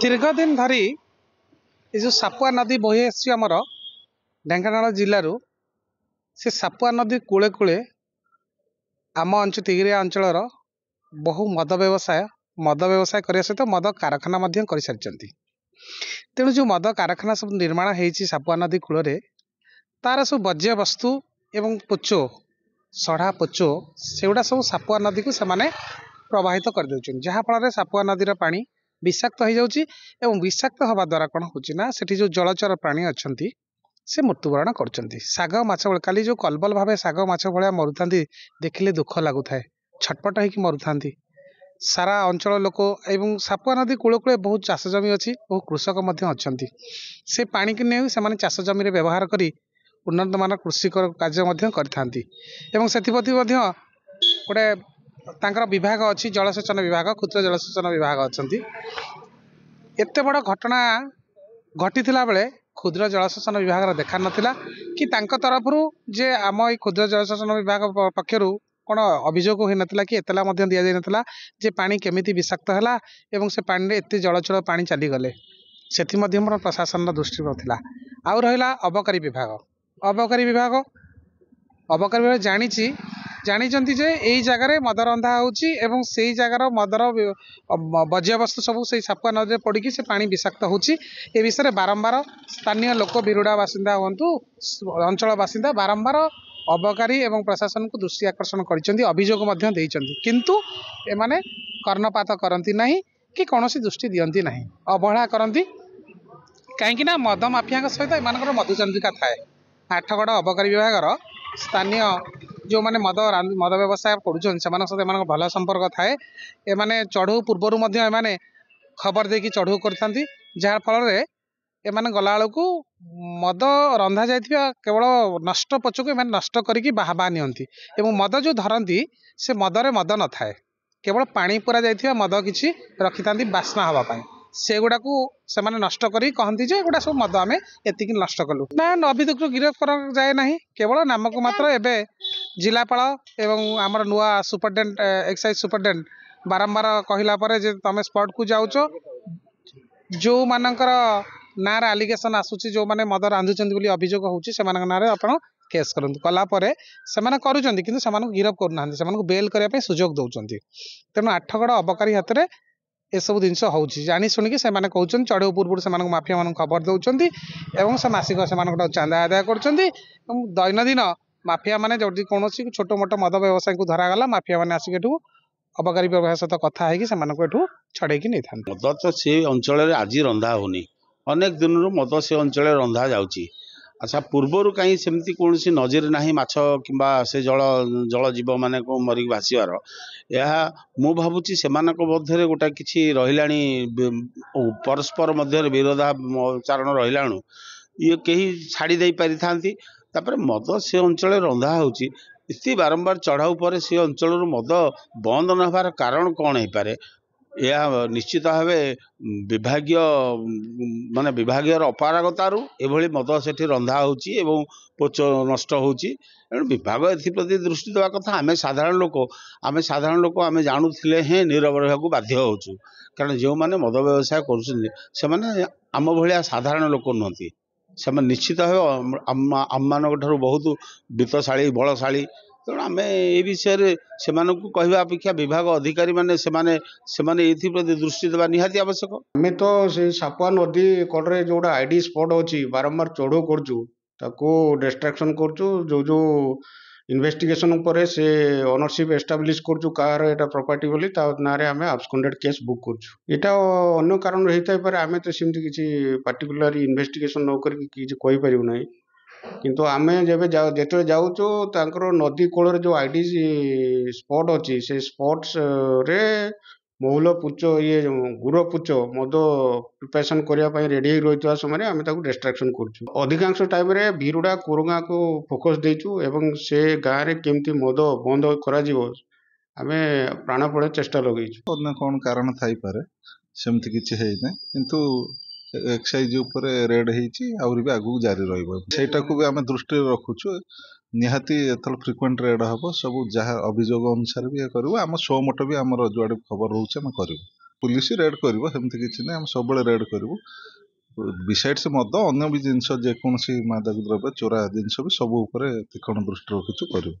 दीर्घ दिन धरी ये जो सापुआ नदी बही आमर ढेंकानाल जिलूर से सापुआ नदी कूले कूले आम अंचल तिगिरिया अंचल बहु मद व्यवसाय करने सहित मद कारखाना कर सारी। तेणु जो मद कारखाना सब निर्माण होती सापुआ नदी कूल तार सब बज्य वस्तु एवं पोचो सढ़ा पोचो से गुड़ा सब सापुआ नदी को सेमाने प्रवाहित कर देउछन, जहाँफल सापुआ नदीर पानी विषाक्त हो जाउछि एवं विषाक्त हवा द्वारा कौन होना सेठी जो जलचर प्राणी अच्छा से मृत्युवरण करछंती। साग माछ काली जो कलबल भाव साग माछ भाया मरुता देखिले दुख लगुए, छटपट होकर मरुता सारा अंचल लोक एवं सापुआ नदी कूल कूले बहुत चाष जमी अच्छी, बहुत कृषक अच्छा से पानी की नहीं से चाष जमी व्यवहार करी उन्नत मान कृषि कार्य करते से गोटे तांकर विभाग अच्छी जलसेचन विभाग क्षुद्र जलसेचन विभाग अच्छा। एत बड़ घटना घटी बेले क्षुद्र जलसेचन विभाग देखा नाला कि तरफ जे आम ये क्षुद्र जलसेचन विभाग पक्षर कौन अभियोग हो नाला कि एतला दि जाता जे पानी केमिति विषाक्त है एवं से पानी एत जलचल पानी चलीगले से प्रशासन दृष्टि नाला। आउ रहा अबकारी विभाग जानी जे यही जगार मद रंधा होउछि से जगार मदर बज्यवस्तु सब से सापुआ नदी पड़ कि से पानी विषाक्त होउछि। ए विषय बारंबार स्थानीय लोक बिरुड़ा बासिंदा हूँ अंचल बासिंदा बारंबार अबकारी एवं प्रशासन को दृष्टि आकर्षण कर अभियोग किंतु एमाने कर्णपात करती नहीं कि कौन दृष्टि दियंती नहीं, अवहेला करती कहीं मद माफिया सहित एम मधुचंद्रिका थाए। आठगड़ अबकारी विभाग स्थानीय जो मैंने मद व्यवसाय कर भल संपर्क थाए। एमाने चढ़ऊ पूर्वर एमाने खबर देकी चढ़ऊ करता जहाँ फल एमाने गला बेलू मद रंधा जाइथिबा केवल नष्ट पच को नष्ट करके बाहा नियंती एवं मद जो धरती से मदरे मद न थाए, केवल पानी पूरा जाइथिबा मद किछि रखि थांती बास्ना हवा पाए से गुड़ा को सेमाने नष्ट करी कहती जे गुड़ा सब मद आमे एतिकी नष्ट कलु ना अभियुक्त गिरफ कर जाए नहीं, केवल नामक मात्र एबे जिलापाल एवं आमर नुआ सुपरडेंट एक्साइज सुपरडेंट बारंबार कहला परे जे तमे स्पॉट को जाउचो जो मानकर ना आलिगेशन आसुची जो माने मद रांधुचंदी बोली अभियोग होउची सेमानक नारे आपण केस करंतु कला परे सेमाने करूचंदी किंतु सेमानक गिरफ करूनांती, सेमानक बेल करिया पे सुजोग दउचंती। तेणु आठगड़ अबकारी हाथ में ए सब जिनस होउची जानी सुनिकी सेमाने कहउचंदी चढ़ऊ पूर्व सेमानक माफिया मानक खबर दउचंदी एवं से मासिक सेमानक चांदा आदाय करचंदी एवं दैनंदिन माफिया माने जदि कौन छोट मोट मद व्यवसाय को धरागला माफिया मैंने आसिक एठू अबकारी विभाग सहित कथा है छड़े नहीं था। मद तो से अंचल आज रंधा होनी अनेक दिन मद से अंचल रंधा जाउची। अच्छा पूर्वर कहीं सेमती कौन नजर ना माछ किंबा से जल जल जीव माने को मरिक भासीबार यह मु भावुची सेमानक मध्यरे गोटा किछि रहिलाणी परस्पर मध्य विरोधाचारण रहिलाणु ये कहीं छाड़ी दे पारि थांती। तापर मद से अंचल रंधा होची इति बारंबार चढ़ाऊ पर से अंचल मद बंद न होबार कारण कौन हो पारे, यह निश्चित भाव विभागीय माने विभागीय अपारगतारू एभली मद सेठी रंधा होची एवं पोच नष्ट होची। विभाग एप्रति दृष्टि देवा कथा। आमे साधारण लोक आमे जानुथिले हैं नीरव रहा बाध्य होचु, कारण जो माने मद व्यवसाय कर आम भलिया साधारण लोक नुहति से निश्चित भाव आम मान बहुत वित्तशाली बलशाली। तेणु आम ए विषय से कहवा अपेक्षा विभाग अधिकारी माने प्रति दृष्टि देवा निहाती आवश्यक। आम तो से सापुआ नदी कड़े जोड़ा आईडी स्पॉट अच्छी बारंबार चढ़ऊ करूँ डिस्ट्राक्शन करूँ जो जो इन्वेस्टिगेशन पर से ओनरशिप एस्टाब्लिश करूँ कार एटा प्रॉपर्टी बोली ना आम आब्सकॉन्डेड केस बुक करूँ। यहाँ अन्य कारण होता है आम तो सेमती किसी पार्टिकुलर इन्वेस्टिगेशन न करी ना किंतु आमे जेबे जेते जाउचो तांकर नदी कोल जो आईडी स्पॉट अच्छी से स्पॉट्स रे महुल पुच ये गुर पुच मद प्रिपरेशन करने रेडी रही समय आम डिस्ट्राक्शन करूँ। अधिकांश टाइम रे भिरुड़ा कोरगा को फोकस देचु एवं से गाँव में केमती मद बंद करा आमे प्राणपणे चेष्टा लगेइछु। कौन कारण थाई पारे सेमती किछि है नै किंतु एक्साइज ऊपर रेड होती आउरी भी आगू जारी रहीटा को भी आम दृष्टि रखुचु। निहाती एथल फ्रिक्वेंट रेड हम सब जहाँ अभियोग अनुसार भी करूँ आम शो मट भी आम जुआड़े खबर रोचे आम करूँ। पुलिस रेड करिवो सेमती किछि नै हम सबले रेड करिवो बिसाइड्स मद अन्य भी जिनस जेकोसी मादक द्रव्य चोरा जिनस भी सब ऊपर तीक्ष्ण दृष्टि रखिछु करिवो।